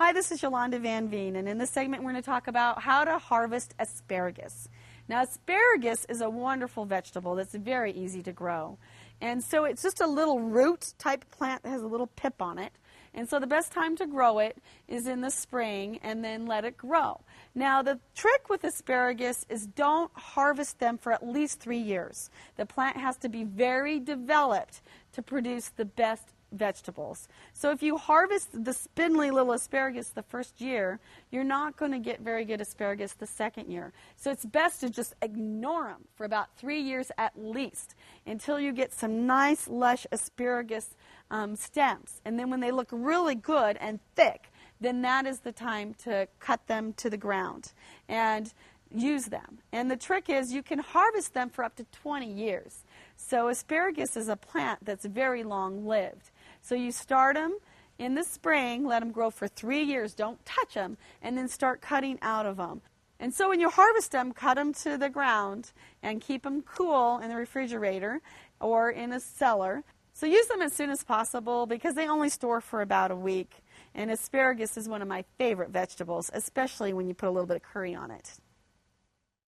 Hi, this is Yolanda Van Veen, and in this segment we're going to talk about how to harvest asparagus. Now, asparagus is a wonderful vegetable that's very easy to grow. And so it's just a little root type plant that has a little pip on it. And so the best time to grow it is in the spring and then let it grow. Now, the trick with asparagus is don't harvest them for at least 3 years. The plant has to be very developed to produce the best vegetables. So if you harvest the spindly little asparagus the first year, you're not going to get very good asparagus the second year. So it's best to just ignore them for about 3 years at least until you get some nice lush asparagus stems. And then when they look really good and thick, then that is the time to cut them to the ground and use them. And the trick is you can harvest them for up to 20 years. So asparagus is a plant that's very long-lived. So you start them in the spring, let them grow for 3 years, don't touch them, and then start cutting out of them. And so when you harvest them, cut them to the ground and keep them cool in the refrigerator or in a cellar. So use them as soon as possible because they only store for about a week. And asparagus is one of my favorite vegetables, especially when you put a little bit of curry on it.